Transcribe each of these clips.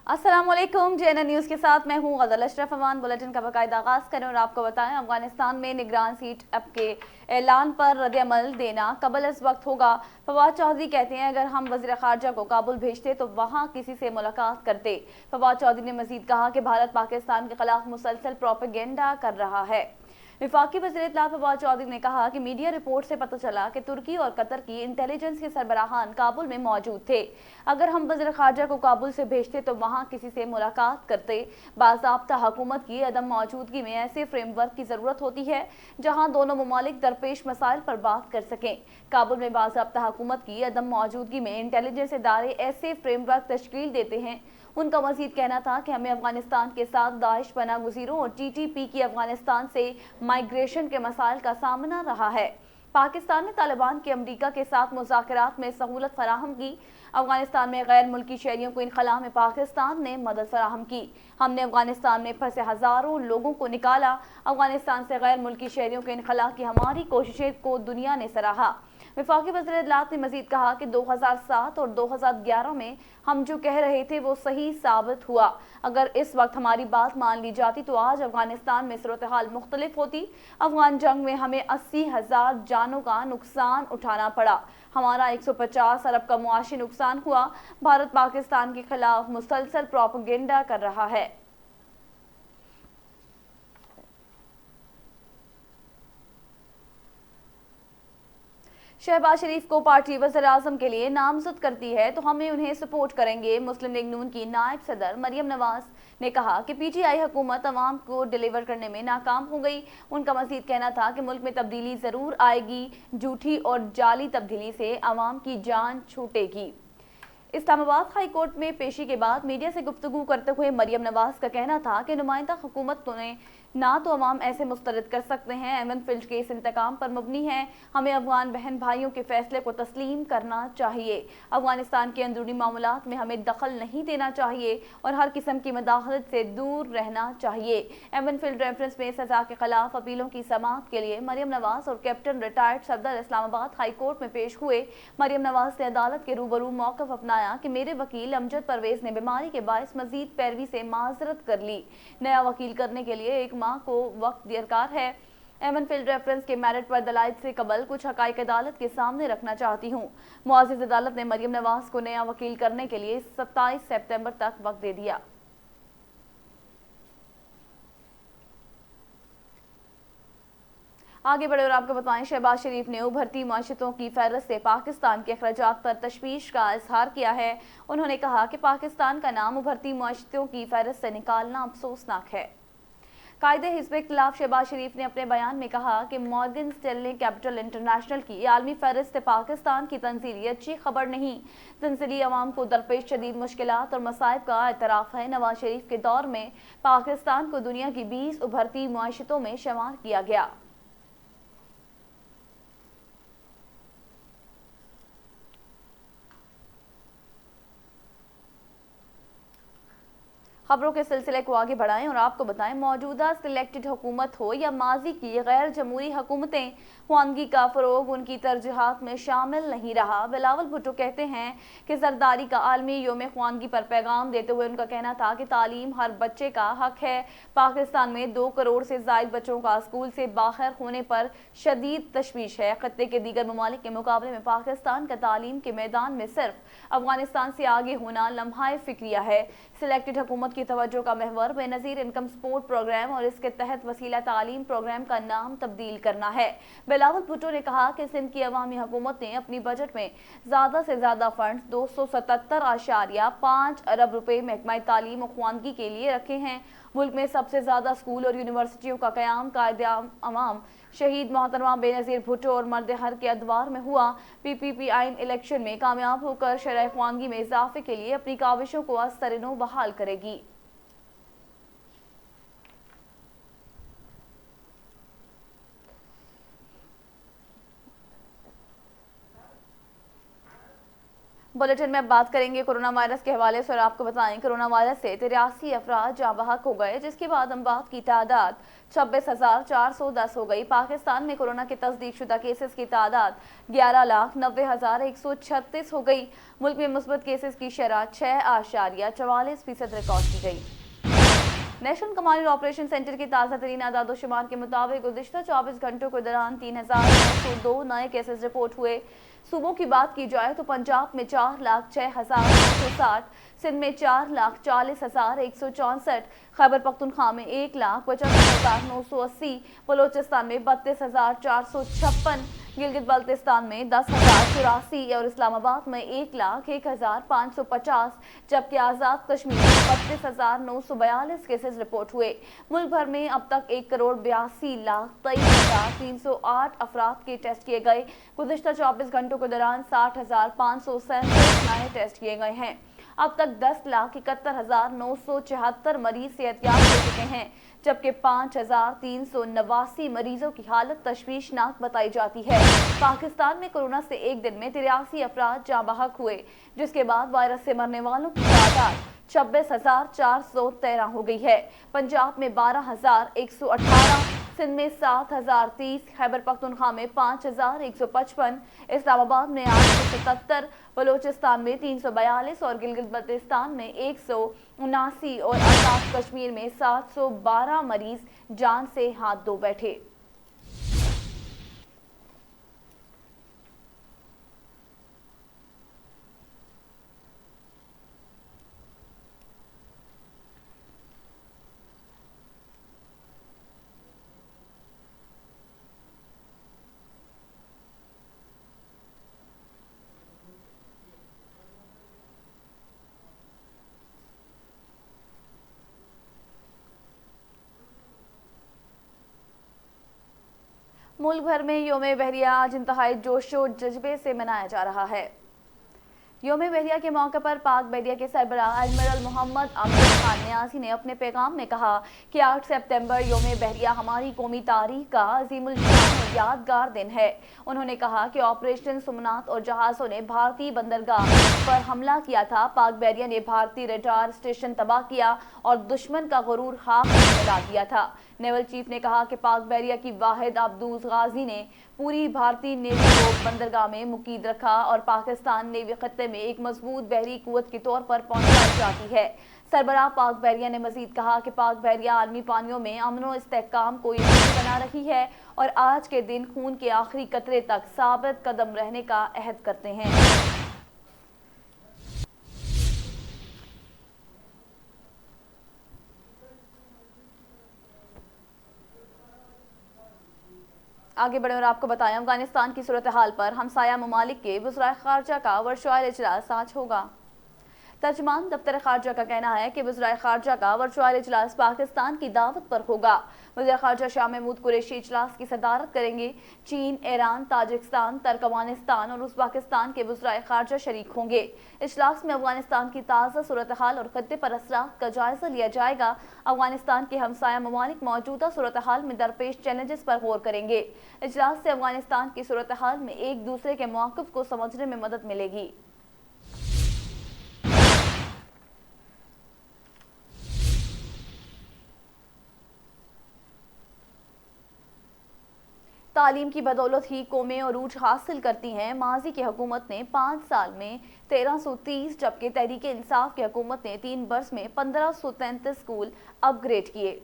अस्सलाम वालेकुम। JNN news के साथ मैं हूं गज़ल अशरफ अमान। बुलेटिन का बाकायदा आगाज़ करें और आपको बताएं, अफगानिस्तान में निगरान सीट अप के ऐलान पर रद्द-ए-अमल देना कबल इस वक्त होगा। फवाद चौधरी कहते हैं, अगर हम वज़ीर ख़ारजा को काबुल भेजते तो वहाँ किसी से मुलाकात करते। फवाद चौधरी ने मज़ीद कहा कि भारत पाकिस्तान के खिलाफ मुसलसल प्रोपेगेंडा कर रहा है। वफाकी वज़ीर इत्तलात फवाद चौधरी ने कहा कि मीडिया रिपोर्ट से पता चला कि तुर्की और कतर की इंटेलिजेंस के सरबराहान काबुल में मौजूद थे। अगर हम वज़ीर ख़ारजा को काबुल से भेजते तो वहाँ किसी से मुलाकात करते। बाज़ाब्ता हुकूमत की अदम मौजूदगी में ऐसे फ्रेमवर्क की ज़रूरत होती है जहाँ दोनों ममालिक दरपेश मसाइल पर बात कर सकें। काबुल में बाज़ाब्ता हुकूमत की अदम मौजूदगी में इंटेलिजेंस इदारे ऐसे फ्रेमवर्क तश्कील देते हैं। उनका मज़ीद कहना था कि हमें अफगानिस्तान के साथ दाइश पनाह गुज़ीरों और TTP की अफगानिस्तान से माइग्रेशन के मसाइल का सामना रहा है। पाकिस्तान ने तालिबान के अमरीका के साथ मुज़ाकरात में सहूलत फराहम की। अफगानिस्तान में गैर मुल्की शहरियों को इनखला में पाकिस्तान ने मदद फराहम की। हमने अफगानिस्तान में फंसे हज़ारों लोगों को निकाला। अफगानिस्तान से गैर मुल्की शहरियों के इनखला की हमारी कोशिशें को दुनिया ने सराहा। वफाकी वज़ीर इत्तलात ने मज़ीद कहा कि 2007 और 2011 में हम जो कह रहे थे वो सही साबित हुआ। अगर इस वक्त हमारी बात मान ली जाती तो आज अफगानिस्तान में सूरत हाल मुख्तलिफ होती। अफगान जंग में हमें 80,000 जानों का नुकसान उठाना पड़ा। हमारा 150 अरब का मुआशी नुकसान हुआ। भारत पाकिस्तान के खिलाफ मुसलसल प्रोपेगेंडा कर रहा है। शहबाज शरीफ को पार्टी वज़ीर-ए-आज़म के लिए नामज़द करती है तो हमें उन्हें सपोर्ट करेंगे। मुस्लिम लीग नून की नायब सदर मरियम नवाज ने कहा कि PTI हुकूमत अवाम को डिलीवर करने में नाकाम हो गई। उनका मज़ीद कहना था कि मुल्क में तब्दीली ज़रूर आएगी, झूठी और जाली तब्दीली से अवाम की जान छूटेगी। इस्लामाबाद हाई कोर्ट में पेशी के बाद मीडिया से गुफ्तगू करते हुए मरियम नवाज का कहना था कि नुमाइंदा हुकूमत ने ना तो अवाम ऐसे मुस्तरद कर सकते हैं। एवन फील्ड केस इंतकाम पर मबनी है। हमें अफगान बहन भाइयों के फैसले को तस्लीम करना चाहिए। अफगानिस्तान के अंदरूनी मामलात में हमें दखल नहीं देना चाहिए और हर किस्म की मदाखलत से दूर रहना चाहिए। एवन फील्ड रेफरेंस में सजा के खिलाफ अपीलों की समाअत के लिए मरियम नवाज और captain retired Safdar Islamabad high court में पेश हुए। मरियम नवाज ने अदालत के रूबरू मौक़िफ़ अपनाया कि मेरे वकील अमजद परवेज ने बीमारी के बायस मजीद पैरवी से माजरत कर ली। नया वकील करने के लिए 1 माह को वक्त दरकार है। एवन फील्ड रेफरेंस के मेरिट पर दलाइल से कबल कुछ हकाइक अदालत के सामने रखना चाहती हूँ। मुआज़िज़ अदालत ने मरियम नवाज को नया वकील करने के लिए 27 सितंबर तक वक्त दे दिया। आगे बढ़े और आपको बताएं, शहबाज शरीफ ने उभरती माशितों की फहरिस्त से पाकिस्तान के अखराजात पर तशवीश का इजहार किया है। उन्होंने कहा कि पाकिस्तान का नाम उभरती माशितों की फहरिस्त से निकालना अफसोसनाक है। कायदे हिज़्ब इख्तिलाफ शहबाज शरीफ ने अपने बयान में कहा कि मॉर्गन स्टैनली कैपिटल इंटरनेशनल की आलमी फहरिस्त पाकिस्तान की तंजीली अच्छी खबर नहीं। तंजीली अवाम को दरपेश शदीद मुश्किलात और मसाइब का एतराफ़ है। नवाज शरीफ के दौर में पाकिस्तान को दुनिया की 20 उभरती माशितों में शुमार किया गया। खबरों के सिलसिले को आगे बढ़ाएं और आपको बताएं, मौजूदा सिलेक्टेड हुकूमत हो या माजी की गैर जमहूरी हुकूमतें, ख्वानगी का फ़रोग उनकी तरजीहात में शामिल नहीं रहा। बिलावल भुट्टो कहते हैं कि जरदारी का आलमी योम ख्वानगी पर पैगाम देते हुए उनका कहना था कि तालीम हर बच्चे का हक है। पाकिस्तान में 2 करोड़ से ज़ायद बच्चों का स्कूल से बाहर होने पर शदीद तशवीश है। खत्ते के दीगर ममालिक के मुकाबले में पाकिस्तान का तालीम के मैदान में सिर्फ अफगानिस्तान से आगे होना लम्हा फिक्रिया है। सिलेक्टेड हुकूमत की तवज्जो का महवर बेनज़ीर इनकम सपोर्ट प्रोग्राम और इसके तहत वसीला तालीम प्रोग्राम का नाम तब्दील करना है। बिलावल भुट्टो ने कहा कि सिंध की अवामी हुकूमत ने अपनी बजट में ज़्यादा से ज़्यादा फंड 277.5 अरब रुपए महकमा तालीम और ख्वानगी के लिए रखे हैं। मुल्क में सबसे ज़्यादा स्कूल और यूनिवर्सिटियों का क़याम कायदे-ए-आवाम शहीद मोहतरमा बेनज़ीर भुट्टो और मर्द हर के अदवार में हुआ। PPP आइन इलेक्शन में कामयाब होकर शरह ख्वानगी में इजाफे के लिए अपनी काविशों को अस्तरनो बहाल करेगी। बुलेटिन में अब बात करेंगे कोरोना वायरस के हवाले से और आपको बताएं कोरोना वायरस से 83 अफराद जाँ बहक हो गए, जिसके बाद अमवात की तादाद 26,410 हो गई। पाकिस्तान में कोरोना के तस्दीक शुदा केसेस की तादाद 11,90,136 हो गई। मुल्क में मुस्बत केसेस की शरह 6.44% रिकॉर्ड की गई। नेशनल कमांड ऑपरेशन सेंटर की ताज़ा तरीन आदादोशुमार के मुताबिक गुज़िश्ता 24 घंटों के दौरान 3,902 नए केसेस रिपोर्ट हुए। सूबों की बात की जाए तो पंजाब में 4,06,960, सिंध में 4,40,164, खैबर पख्तूनख्वा में 1,75,980, बलोचिस्तान में 32,456, गिलगित बल्तिस्तान में 10,084 और इस्लामाबाद में 1,01,550, जबकि आज़ाद कश्मीर में 32,942 केसेस रिपोर्ट हुए। मुल्क भर में अब तक 1,82,23,308 अफराद के टेस्ट किए गए। गुज़िश्ता 24 घंटों के दौरान 60,537 नए टेस्ट किए गए हैं। अब तक 10,71,974 मरीज सेहतयाब हो चुके हैं, जबकि 5,389 मरीजों की हालत तशवीशनाक बताई जाती है। पाकिस्तान में कोरोना से एक दिन में 83 अफराद जाँ बहक हुए, जिसके बाद वायरस से मरने वालों की तादाद 26,413 हो गई है। पंजाब में 12,118, सिंध में 7,030, खैबर पख्तूनख्वा में 5,155, इस्लामाबाद में 877, बलोचिस्तान में 342 और गिलगित बल्तिस्तान में 179 और आज़ाद कश्मीर में 712 मरीज जान से हाथ धो बैठे। मुल्क भर में योम बहरिया आज इंतहाई जोशो जज्बे से मनाया जा रहा है। योम बहरिया के मौके पर पाक बहरिया के सरबराह एडमिरल मोहम्मद अमीर खान नियाज़ी ने अपने पैगाम में कहा कि 8 सितंबर योम बहरिया हमारी कौमी तारीख का अजीमुल शान और यादगार दिन है। उन्होंने कहा कि ऑपरेशन सुमनात और जहाज़ों ने भारतीय बंदरगाह पर हमला किया था। पाक बहरिया ने भारतीय रडार स्टेशन तबाह किया और दुश्मन का गुरूर खाक में मिला दिया था। नेवल चीफ ने कहा कि पाक बहरिया की वाहिद अब्दूस गाजी ने पूरी भारतीय नेवी को बंदरगाह में मुकीद रखा और पाकिस्तान नेवी खत्ते में एक मजबूत बहरी कुव्वत के तौर पर पहुंचाई जाती है। सरबराह पाक बहरिया ने मजीद कहा कि पाक बहरिया आलमी पानियों में अमन व इस्तेहकाम को यकीनी बना रही है और आज के दिन खून के आखिरी कतरे तक साबित कदम रहने का अहद करते हैं। आगे बढ़े और आपको बताएं अफगानिस्तान की सूरत हाल पर हमसाया ममालिक के वज़राए ख़ारजा का वर्चुअल इजलास आज होगा। तर्जमान दफ्तर खारजा का कहना है कि वज़राए ख़ारजा का वर्चुअल इजलास पाकिस्तान की दावत पर होगा। वज़ीर ख़ारजा शाह महमूद कुरैशी इजलास की सदारत करेंगे। चीन, ईरान, ताजिकिस्तान, तुर्कमेनिस्तान और उज़्बेकिस्तान के वज़राए ख़ारजा शरीक होंगे। इजलास में अफगानिस्तान की ताज़ा सूरत हाल और खत्ते पर असरात का जायजा लिया जाएगा। अफगानिस्तान के हमसाया ममालिक मौजूदा सूरत हाल में दरपेश चैलेंजेस पर गौर करेंगे। इजलास से अफगानिस्तान की सूरत हाल में एक दूसरे के मौक़िफ़ को समझने में मदद मिलेगी। तालीम की बदौलत ही कौमें अरूज हासिल करती हैं। माजी की हुकूमत ने 5 साल में 1330, जबकि तहरीक इंसाफ की हुकूमत ने 3 बरस में 1533 स्कूल अपग्रेड किए।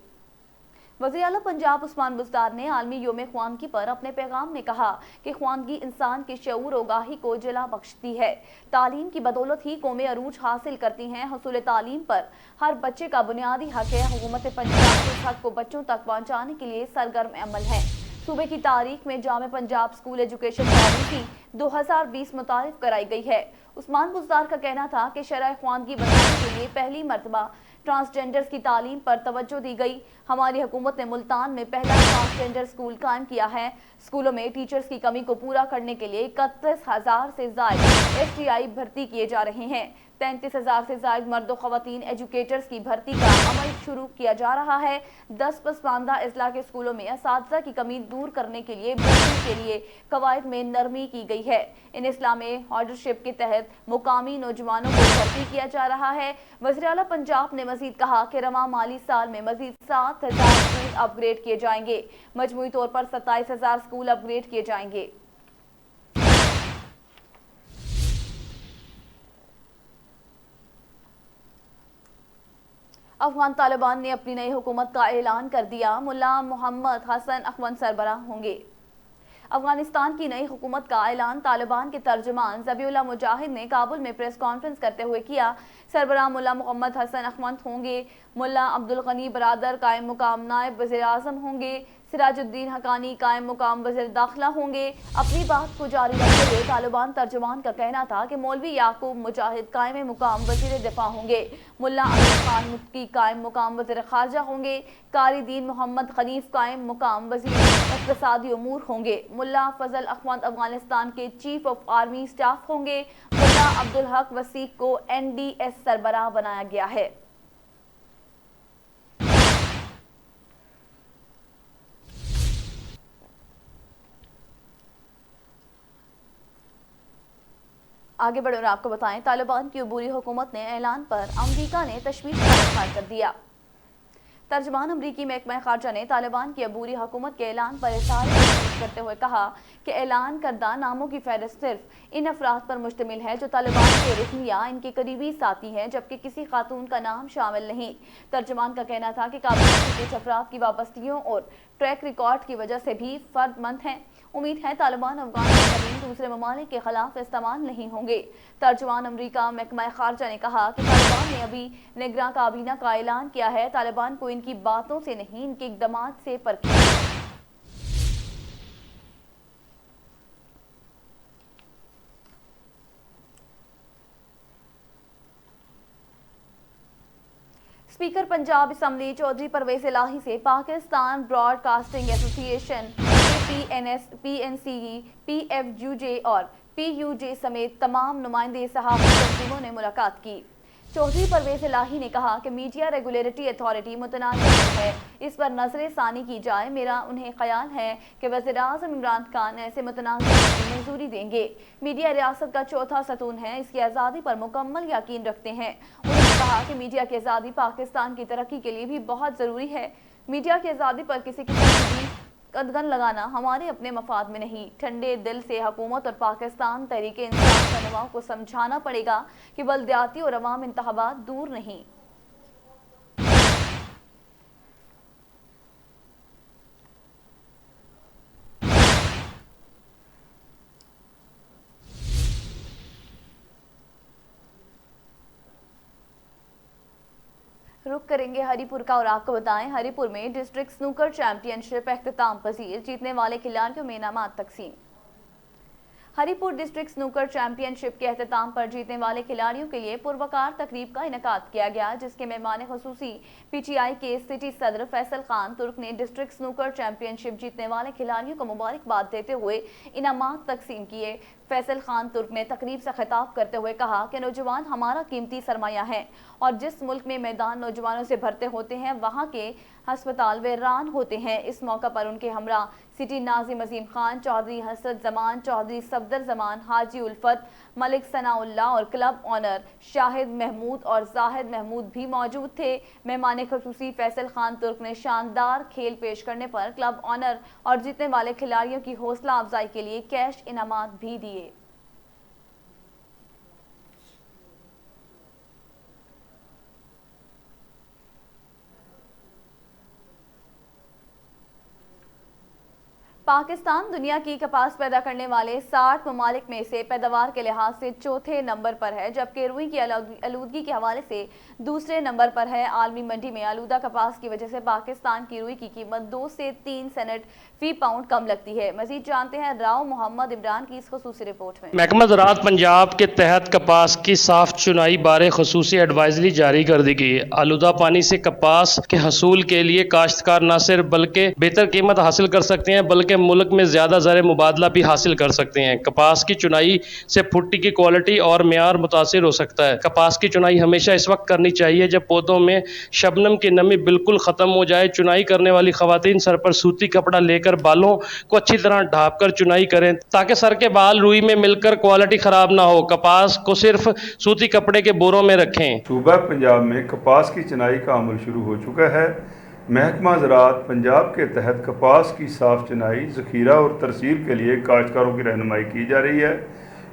वज़ीर आला पंजाब उस्मान बुज़दार ने आलमी योम ख्वानगी पर अपने पैगाम में कहा कि ख्वानगी इंसान के शऊर आगाही को जला बख्शती है। तालीम की बदौलत ही कौमें अरूज हासिल करती हैं। हसूल तालीम पर हर बच्चे का बुनियादी हक है। हुकूमत पंजाब इस हक को बच्चों तक पहुँचाने के लिए सरगर्म अमल है। सूबे की तारीख में जामे पंजाब स्कूल एजुकेशन पॉलिसी 2020 मुतारिफ कराई गई है। उस्मान बुज़दार का कहना था कि शरह ख्वानगी बनाने के लिए पहली मरतबा ट्रांसजेंडर्स की तालीम पर तवज्जो दी गई। हमारी हुकूमत ने मुल्तान में पहला ट्रांसजेंडर स्कूल कायम किया है। स्कूलों में टीचर्स की कमी को पूरा करने के लिए 31,000 से ज़ायद STI भर्ती किए जा रहे हैं। 33,000 से ज़ायद मर्द ख़वातीन एजुकेटर्स की भर्ती का अमल शुरू किया जा रहा है। 10 पसमानदा अजला के स्कूलों में असातिज़ा की कमी दूर करने के लिए भर्ती के लिए कवायद में नरमी की गई है। इन इस्लामी ऑर्डरशिप के तहत मुकामी नौजवानों को भर्ती किया जा रहा है। वज़ीर आला पंजाब ने मजीद कहा कि रवा माली साल में मजीद 7,000 स्कूल अपग्रेड किए जाएंगे। मजमूई तौर पर 27,000 स्कूल अपग्रेड किए जाएंगे। अफगान तालिबान ने अपनी नई हुकूमत का ऐलान कर दिया। मुल्ला मोहम्मद हसन अखवंद सरबराह होंगे। अफगानिस्तान की नई हुकूमत का ऐलान तालिबान के तर्जुमान ज़बीउल्लाह मुजाहिद ने काबुल में प्रेस कॉन्फ्रेंस करते हुए किया। सरबराह मुल्ला मोहम्मद हसन अखवंद होंगे। मुल्ला अब्दुल गनी बरादर कायम मुकाम नायब वज़ीर आज़म होंगे। सिराजुद्दीन हकानी कायम मुकाम वज़ीर दाखिला होंगे। अपनी बात को जारी रखते हुए तालिबान तर्जुमान का कहना था कि मौलवी याकूब मुजाहिद कायम मुकाम वज़ीर दिफा होंगे। मुल्ला अमीर खान मुत्की कायम मुकाम वज़ीर खारजा होंगे। कारी दीन मोहम्मद खलीफ कायम मुकाम वज़ीर इक़्तिसादी उमूर होंगे। मुल्ला फजल अखवंद अफगानिस्तान के चीफ ऑफ आर्मी स्टाफ होंगे। मुल्ला अब्दुल हक वसीक को NDS सरबराह बनाया गया है। आगे बढ़े और आपको बताएं, तालिबान की अबूरी हुकूमत ने ऐलान पर अमरीका ने तशवीश का इज़हार कर दिया। तर्जमान अमरीकी महकमा खारजा ने तालिबान की अबूरी हुकूमत के ऐलान पर इज़हार तशवीश करते हुए कहा कि ऐलान करदा नामों की फहरिस्त सिर्फ इन अफराद पर मुश्तमिल है जो तालिबान के रुकन या इनके करीबी साथी हैं, जबकि किसी खातून का नाम शामिल नहीं। तर्जमान का कहना था कि काबुल के कुछ अफराद की वाबस्तगियों और ट्रैक रिकॉर्ड की वजह से भी फर्दमंद हैं। उम्मीद है तालिबान अफगान सरजमीन दूसरे ममालिक के खिलाफ इस्तेमाल नहीं होंगे। तर्जुमान अमरीका महकमा खारजा ने कहा कि तालिबान ने अभी निगरां काबीना का ऐलान किया है। तालिबान को इनकी बातों से नहीं, इनके इक़दामात से परखें। स्पीकर पंजाब असम्बली चौधरी परवेज इलाही से Pakistan broadcasting association PNC, PFUJ और PUJ समेत तमाम नुमाइंदे सहाफ़ी तंजीमों ने मुलाकात की। चौधरी परवेज इलाही ने कहा कि मीडिया रेगुलेटरी अथॉरिटी मुतनाज़िर है, इस पर नजर सानी की जाए। मेरा उन्हें ख्याल है कि वज़ीर-ए-आज़म इमरान खान ऐसे मुतनाज़िर की मंजूरी देंगे। मीडिया रियासत का चौथा सतून है, इसकी आज़ादी पर मुकम्मल यकीन रखते हैं। उन्होंने कहा कि मीडिया की आज़ादी पाकिस्तान की तरक्की के लिए भी बहुत ज़रूरी है। मीडिया की आज़ादी पर किसी किस्म की भी कदगन लगाना हमारे अपने मफाद में नहीं। ठंडे दिल से हुकूमत और पाकिस्तान तहरीके इंसाफ रहनुमाओं को समझाना पड़ेगा कि बल्दियाती और अवाम इंतखाबात दूर नहीं। रुक करेंगे हरिपुर का और आपको बताएं, हरिपुर में डिस्ट्रिक्ट स्नूकर चैंपियनशिप अख्तिताम पजीर, जीतने वाले खिलाड़ियों में इनामात तकसीम। हरिपुर डिस्ट्रिक्ट स्नूकर चैंपियनशिप के अख्तिताम पर जीतने वाले खिलाड़ियों के लिए पुरवकार तकरीब का इनेकाद किया गया, जिसके मेहमान खुसूसी PTI के सिटी सदर फैसल खान तुर्क ने डिस्ट्रिक्ट स्नूकर चैंपियनशिप जीतने वाले खिलाड़ियों को मुबारकबाद देते हुए इनामात तकसीम किए। फैसल खान तुर्क ने तकरीब से खिताब करते हुए कहा कि नौजवान हमारा कीमती सरमाया है और जिस मुल्क में मैदान नौजवानों से भरते होते हैं वहाँ के हस्पताल वीरान होते हैं। इस मौका पर उनके हमरा सिटी नाजिम अजीम खान, चौधरी हसरत जमान, चौधरी सफदर जमान, हाजी उल्फत, मलिक सनाउल्ला और क्लब ऑनर शाहिद महमूद और जाहिद महमूद भी मौजूद थे। मेहमान खुसूसी फैसल खान तुर्क ने शानदार खेल पेश करने पर क्लब ऑनर और जीतने वाले खिलाड़ियों की हौसला अफजाई के लिए कैश इनामात भी दिए। पाकिस्तान दुनिया की कपास पैदा करने वाले 60 ममालिक में से पैदावार के लिहाज से चौथे नंबर पर है, जबकि रुई की आलूदगी के हवाले से दूसरे नंबर पर है। आलमी मंडी में आलूदा कपास की वजह से पाकिस्तान की रुई की कीमत 2 से 3 सेंट फी पाउंड कम लगती है। मजीद जानते हैं राव मोहम्मद इमरान की इस खुसूसी रिपोर्ट में। महकमा ज़राअत पंजाब के तहत कपास की साफ चुनाई बारे खुसूसी एडवाइजरी जारी कर दी गई है। आलूदा पानी से कपास के हसूल के लिए काश्तकार न सिर्फ बल्कि बेहतर कीमत हासिल कर सकते हैं, बल्कि मुल्क में ज़्यादा ज़र मुबादला भी हासिल कर सकते हैं। कपास की चुनाई से भुट्टी की क्वालिटी और मेयार मुतासिर हो सकता है। कपास की चुनाई हमेशा इस वक्त करनी चाहिए जब पौधों में शबनम की नमी बिल्कुल ख़त्म हो जाए। चुनाई करने वाली ख़वातीन सर पर सूती कपड़ा लेकर बालों को अच्छी तरह ढाँप कर चुनाई करें ताकि सर के बाल रुई में मिलकर क्वालिटी ख़राब ना हो। कपास को सिर्फ सूती कपड़े के बोरों में रखें। सूबा पंजाब में कपास की चुनाई का अमल शुरू हो चुका है। महकमा ज़राअत पंजाब के तहत कपास की साफ चुनाई, ज़ख़ीरा और तरसील के लिए काश्तकारों की रहनुमाई की जा रही है।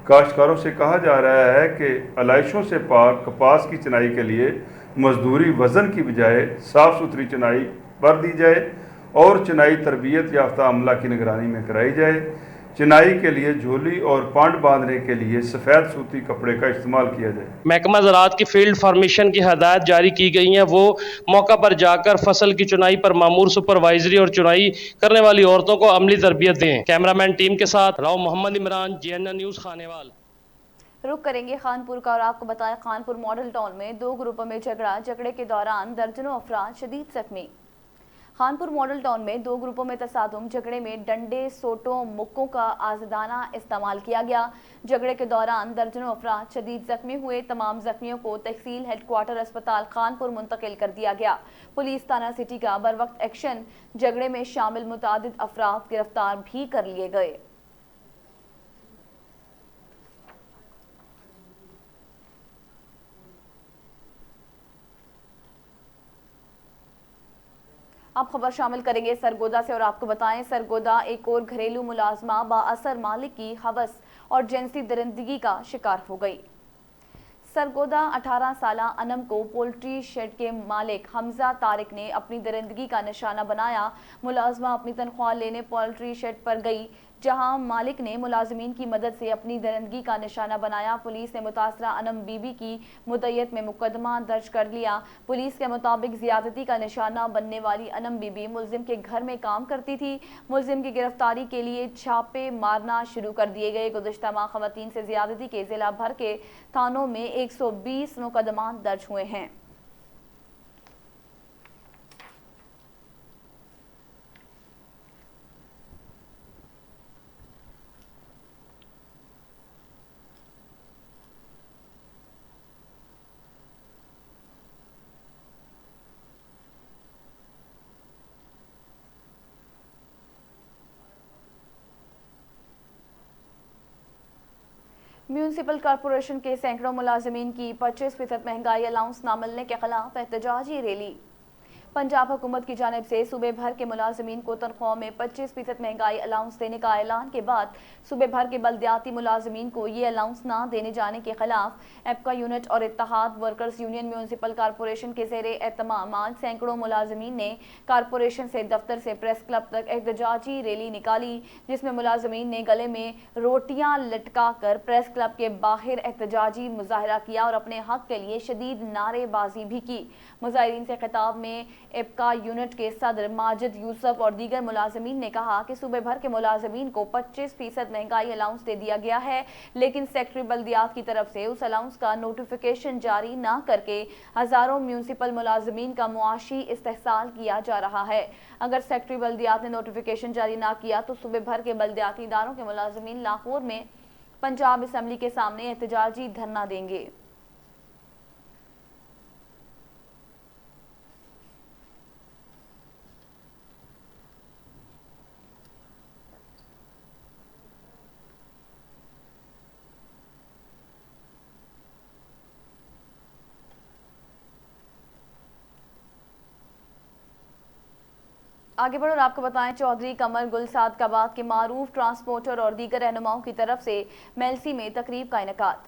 काश्तकारों से कहा जा रहा है कि आलाइशों से पाक कपास की चुनाई के लिए मजदूरी वज़न की बजाय साफ़ सुथरी चुनाई पर दी जाए और चुनाई तरबियत याफ्ता अमला की निगरानी में कराई जाए। चुनाई के लिए झोली और पांड बांधने के लिए सफ़ेद सूती कपड़े का इस्तेमाल किया जाए। महकमा ज़राअत की फील्ड फार्मेशन की हदायत जारी की गई हैं, वो मौका पर जाकर फसल की चुनाई पर मामूर सुपरवाइजरी और चुनाई करने वाली औरतों को अमली तरबियत दें। कैमरामैन टीम के साथ राव मोहम्मद इमरान, JNN न्यूज़ खानेवाल। रुक करेंगे खानपुर का और आपको बताएं खानपुर मॉडल टाउन में 2 ग्रुपों में झगड़े के दौरान दर्जनों अफराद शदीद जख्मी। खानपुर मॉडल टाउन में 2 ग्रुपों में तसादुम, झगड़े में डंडे, सोटों, मुक्कों का आज़ादाना इस्तेमाल किया गया। झगड़े के दौरान दर्जनों अफराद शदीद जख्मी हुए। तमाम जख्मियों को तहसील हेडक्वार्टर अस्पताल खानपुर मुंतकिल कर दिया गया। पुलिस थाना सिटी का बरवक्त एक्शन, झगड़े में शामिल मुतादिद अफराद गिरफ्तार भी कर लिए गए। अब खबर शामिल करेंगे सरगोदा से और आपको बताएं सरगोदा एक और घरेलू मुलाजमा बाअसर मालिक की हवस और जिनसी दरिंदगी का शिकार हो गई। सरगोदा 18 साला अनम को पोल्ट्री शेड के मालिक हमजा तारिक ने अपनी दरिंदगी का निशाना बनाया। मुलाजमा अपनी तनख्वाह लेने पोल्ट्री शेड पर गई, जहां मालिक ने मुलाजमीन की मदद से अपनी दरिंदगी का निशाना बनाया। पुलिस ने मुतासरा अनम बीबी की मुद्दत में मुकदमा दर्ज कर लिया। पुलिस के मुताबिक ज्यादती का निशाना बनने वाली अनम बीबी मुलजिम के घर में काम करती थी। मुलजिम की गिरफ्तारी के लिए छापे मारना शुरू कर दिए गए। गुज़िश्ता माह खवातीन से ज्यादती के जिला भर के थानों में 120 मुकदमा दर्ज हुए हैं। म्यूनसिपल कॉरपोरेशन के सैकड़ों मुलाजमीन की 25% महंगाई अलाउंस न मिलने के खिलाफ एहतजाजी रैली। पंजाब हुकूमत की जानिब से सूबे भर के मुलाजमीन को तनख्वाह में 25% महंगाई अलाउंस देने का ऐलान के बाद सूबे भर के बल्दियाती मुलाजमीन को ये अलाउंस ना देने जाने के खिलाफ एपका यूनिट और इत्तेहाद वर्कर्स यूनियन म्यूनसिपल कॉरपोरेशन के ज़ेरे एहतमाम आज सैकड़ों मुलाजमीन ने कॉरपोरेशन से दफ्तर से प्रेस क्लब तक एहतजाजी रैली निकाली, जिसमें मुलाजमीन ने गले में रोटियां लटका कर प्रेस क्लब के बाहर एहतजाजी मुजाहरा किया और अपने हक के लिए शदीद नारेबाजी भी की। मुजाहिरीन से खिताब में एपका यूनिट के सदर माजिद यूसुफ और दीगर मुलाजमीन ने कहा कि सूबे भर के मुलाजमीन को 25% महंगाई अलाउंस दे दिया गया है, लेकिन सेक्रेटरी बल्दियात की तरफ से उस अलाउंस का नोटिफिकेशन जारी न करके हजारों म्यूनसिपल मुलाजमीन का मुआशी इस्तेहसाल किया जा रहा है। अगर सेक्रेटरी बल्दियात ने नोटिफिकेशन जारी न किया तो सूबे भर के बल्दियाती इदारों के मुलाजमीन लाहौर में पंजाब असम्बली के सामने एहतजाजी धरना देंगे। आगे बढ़ो और आपको बताएं चौधरी कमर गुल सादकाबाद के मारूफ ट्रांसपोर्टर और दीगर रहनुमाओं की तरफ से मेलसी में तकरीब का इनेकाद।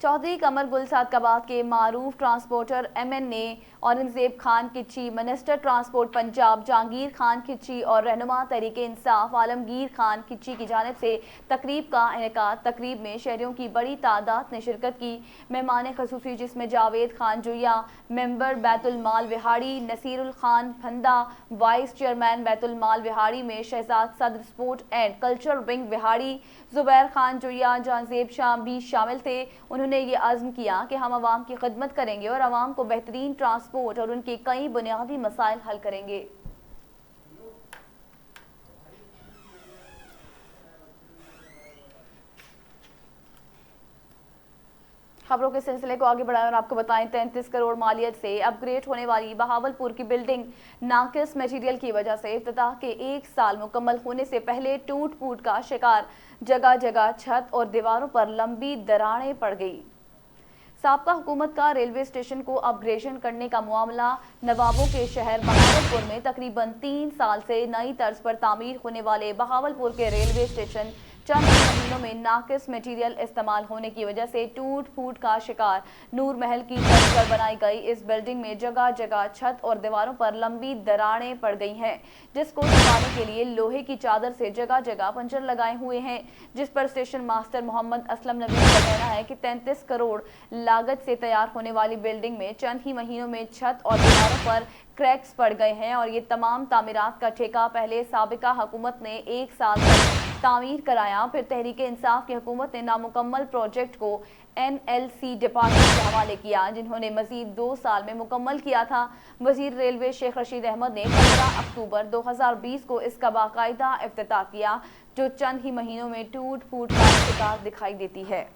चौधरी कमर गुल सादकाबाद के मारूफ transporter MNA Aurangzeb Khan किची, minister transport Punjab Jahangir Khan किची और रहनुमा तहरीक इंसाफ आलमगीर खान किची की जानिब से तकरीब का इनेकाद। तकरीब में शहरियों की बड़ी तादाद ने शिरकत की। मेहमान खसूसी जिसमें Javed Khan Juya, member Baitul Mal Vehari, Nasirul Khan Fanda, vice chairman Baitul Mal Vehari में शहजाद सदर sport and culture wing Vehari, Zubair Khan Juya, Jahanzeb Shah भी शामिल थे। उन्होंने ये अज़्म किया कि हम आवाम की खिदमत करेंगे और आवाम को बेहतरीन ट्रांसपोर्ट और उनके कई बुनियादी मसाइल हल करेंगे। खबरों के सिलसिले को आगे बढ़ाएं और आपको बताएं 33 करोड़ मालियत से अपग्रेड होने वाली बहावलपुर की बिल्डिंग नाकिस मटेरियल की वजह से इफ्तिताह के एक साल मुकम्मल होने से पहले टूट फूट का शिकार। जगह जगह छत और दीवारों पर लंबी दरारें पड़ गई। साबका हुकूमत का रेलवे स्टेशन को अपग्रेडेशन करने का मामला। नवाबों के शहर बहावलपुर में तकरीबन 3 साल से नई तर्ज पर तामीर होने वाले बहावलपुर के रेलवे स्टेशन चंद महीनों में नाकिस मटेरियल इस्तेमाल होने की वजह से टूट फूट का शिकार। नूर महल की तर्ज पर बनाई गई इस बिल्डिंग में जगह जगह छत और दीवारों पर लंबी दरारें पड़ गई हैं, जिसको छुपाने के लिए लोहे की चादर से जगह जगह पंचर लगाए हुए हैं, जिस पर स्टेशन मास्टर मोहम्मद असलम नबी का कहना है कि 33 करोड़ लागत से तैयार होने वाली बिल्डिंग में चंद ही महीनों में छत और दीवारों पर क्रैक्स पड़ गए हैं और ये तमाम तामीरात का ठेका पहले साबिका हुकूमत ने 1 साल तक तामीर कराया। फिर तहरीक इंसाफ की हुकूमत ने नामुकम्मल प्रोजेक्ट को NLC डिपार्टमेंट के हवाले किया, जिन्होंने मजीद 2 साल में मुकम्मल किया था। वजीर रेलवे शेख रशीद अहमद ने 15 अक्टूबर 2020 को इसका बाकायदा इफ्तिताह किया, जो चंद ही महीनों में टूट फूट का शिकार दिखाई देती है।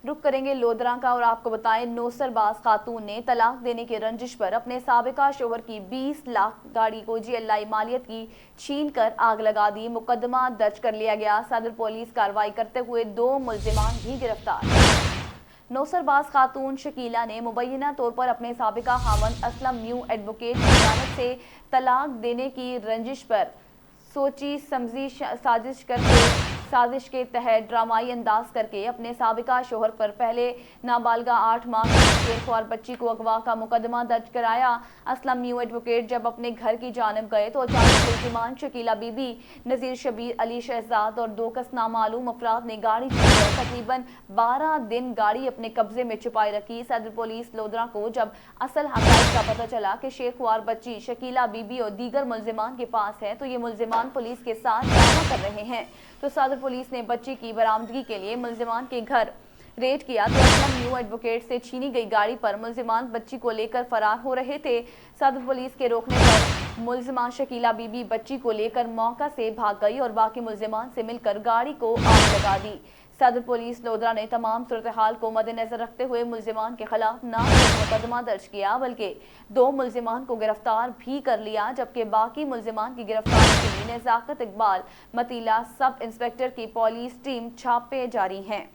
रुक करेंगे लोधरा का और आपको बताएं नौसरबाज खातून ने तलाक देने के रंजिश पर अपने साबिका शोहर की 20 लाख गाड़ी को GLI मालियत की छीन कर आग लगा दी। मुकदमा दर्ज कर लिया गया। सदर पुलिस कार्रवाई करते हुए 2 मुल्जिमान भी गिरफ्तार। नौसरबाज खातून शकीला ने मुबैना तौर पर अपने साबिका खावंद असलम न्यू एडवोकेट की जानिब से तलाक देने की रंजिश पर सोची समझी साजिश के तहत ड्रामाई अंदाज करके अपने साबिका शोहर पर पहले नाबालिगा 8 माह की शेरख्वार बच्ची को अगवा का मुकदमा दर्ज कराया। असलम न्यू एडवोकेट जब अपने घर की जानिब गए तो अचानक मुल्जिमान शकीला बीबी, नज़ीर शबीर, अली शहजाद और 2 कस नामालूम अफराद ने गाड़ी छीनकर तकरीबन 12 दिन गाड़ी अपने कब्जे में छुपाई रखी। सदर पुलिस लोधरा को जब असल हक़ाइक़ का पता चला कि शेरख्वार बच्ची शकीला बीबी और दीगर मुल्जिमान के पास है तो ये मुल्जिमान पुलिस के साथ ड्रामा कर रहे हैं, तो सदर पुलिस ने बच्ची की बरामदगी के लिए मुल्जिमान के घर रेड किया तो असलम न्यू एडवोकेट से छीनी गई गाड़ी पर मुल्जिमान बच्ची को लेकर फरार हो रहे थे। सदर पुलिस के रोकने पर मुल्जिमान शकीला बीबी बच्ची को लेकर मौका से भाग गई और बाकी मुल्जिमान से मिलकर गाड़ी को आग लगा दी। सदर पुलिस लोधरा ने तमाम सूरत हाल को मद्देनजर रखते हुए मुल्जिमान के खिलाफ न सिर्फ मुकदमा दर्ज किया बल्कि 2 मुल्जिमान को गिरफ्तार भी कर लिया, जबकि बाकी मुल्जिमान की गिरफ्तारी के लिए नज़ाकत इकबाल मतीला सब इंस्पेक्टर की पुलिस टीम छापे जारी हैं।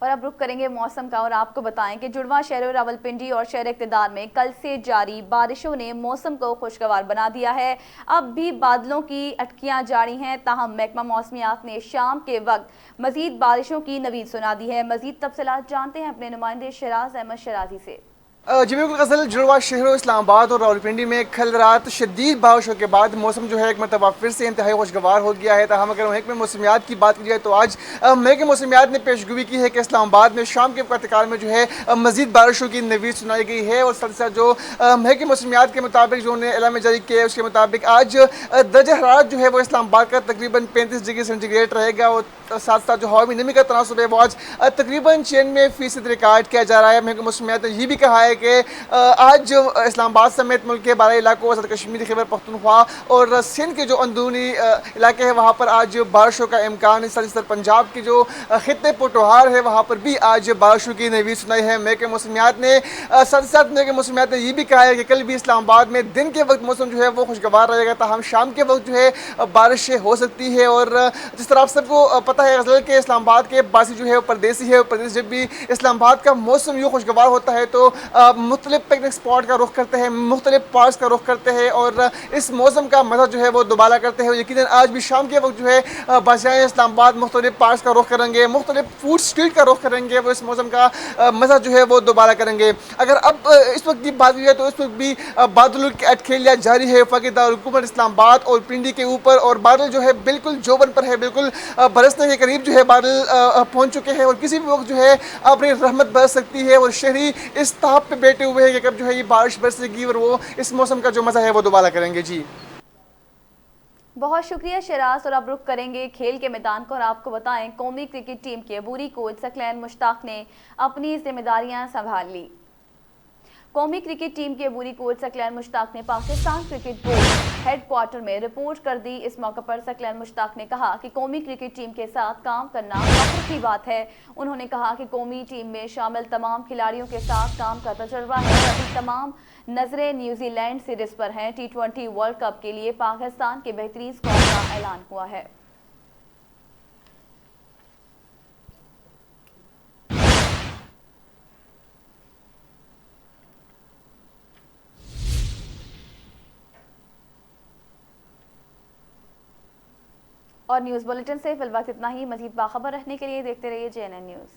और अब रुक करेंगे मौसम का और आपको बताएं कि जुड़वा शहर रावलपिंडी और शहर इक़्तिदार में कल से जारी बारिशों ने मौसम को खुशगवार बना दिया है। अब भी बादलों की अटकियां जारी हैं, ताहम महकमा मौसमियात ने शाम के वक्त मजीद बारिशों की नवीद सुना दी है। मजीद तफसीलात जानते हैं अपने नुमाइंदे शराज अहमद शराजी से। जी बिल्कुल गज़ल, जुड़वा शहरों इस्लामाबाद और रावलपिंडी में कल रात शदीद बारिशों के बाद मौसम जो है एक मरतबा फिर से इंतहाई खुशगवार हो गया है। ताहम अगर महकमे मौसमियात की बात की जाए तो आज महकमे मौसमियात ने पेशगोई की है कि इस्लामाबाद में शाम के वक़्त में जो है मज़ीद बारिशों की नवीद सुनाई गई है और साथ साथ जो महकमे मौसमियात के मुताबिक जो उन्होंने एलान जारी किया है उसके मुताबिक आज दर्जा हरारत जो है वो इस्लामाबाद का तकरीबन 35 डिग्री सेंटीग्रेड रहेगा और साथ साथ जो हवाई नमी का तनासुब है वो आज तकरीबन 96% रिकॉर्ड किया जा रहा है। महकमे मौसमियात ने यह भी कहा है ہے کہ آج جو اسلام آباد سمیت ملک کے 12 علاقوں آزاد کشمیر، خیبر پختونخوا اور سندھ کے جو اندرونی علاقے ہیں وہاں پر آج بارشوں کا امکان ہے. سر پنجاب کی جو خطے پوٹوہار ہے وہاں پر بھی آج بارشوں کی نوید سنائی ہے. محکمہ موسمیات نے ساتھ محکمہ موسمیات نے یہ بھی کہا ہے کہ کل بھی اسلام آباد میں دن کے وقت موسم جو ہے وہ خوشگوار رہے گا، تاہم شام کے وقت جو ہے بارشیں ہو سکتی ہے. اور جس طرح آپ سب کو پتہ ہے غزل کہ اسلام آباد کے باسی جو ہے وہ پردیسی ہے. پردیس جب بھی اسلام آباد کا موسم یوں خوشگوار ہوتا ہے تو مختلف پکنک اسپاٹ کا رخ کرتے ہیں، مختلف پارکس کا رخ کرتے ہیں اور اس موسم کا مزہ جو ہے وہ دوبالا کرتے ہیں. یقیناً آج بھی شام کے وقت جو ہے باشائے اسلام آباد مختلف پارکس کا رخ کریں گے، مختلف فوڈ اسٹریٹ کا رخ کریں گے، وہ اس موسم کا مزہ جو ہے وہ دوبارہ کریں گے. اگر اب اس وقت کی بات کی جائے تو اس وقت بھی بادلوں کی اٹکھیلیاں جاری ہے وفاقی دارالحکومت اسلام آباد اور پنڈی کے اوپر، اور بادل جو ہے بالکل جوبن پر ہے، بالکل برسنے کے قریب جو ہے بادل پہنچ چکے ہیں اور کسی بھی وقت جو ہے اپنی رحمت برس سکتی ہے. اور شہری اس تاب پہ بیٹھے ہوئے ہیں کہ کب جو ہے یہ بارش برسے گی اور وہ اس موسم کا جو مزہ ہے وہ دوبارہ کریں گے. جی بہت شکریہ شراز. اور اب رخ کریں گے کھیل کے میدان کو اور آپ کو بتائیں قومی کرکٹ ٹیم کے عبوری کوچ ثقلین مشتاق نے اپنی ذمہ داریاں سنبھال لی. قومی کرکٹ ٹیم کے عبوری کوچ ثقلین مشتاق نے Pakistan cricket board head quarter میں رپورٹ کر دی. اس موقع پر ثقلین مشتاق نے کہا کہ قومی کرکٹ ٹیم کے ساتھ کام کرنا فخر کی بات ہے. انہوں نے کہا کہ قومی ٹیم میں شامل تمام کھلاڑیوں کے ساتھ کام کا تجربہ ہے. ابھی تمام نظریں نیوزی لینڈ سیریز پر ہیں. T20 ورلڈ کپ کے لیے پاکستان کے بہترین اسکواڈ کا اعلان ہوا ہے. اور نیوز بلیٹن سے فی الوقت اتنا ہی. مزید باخبر رہنے کے لیے دیکھتے رہیے JNN نیوز.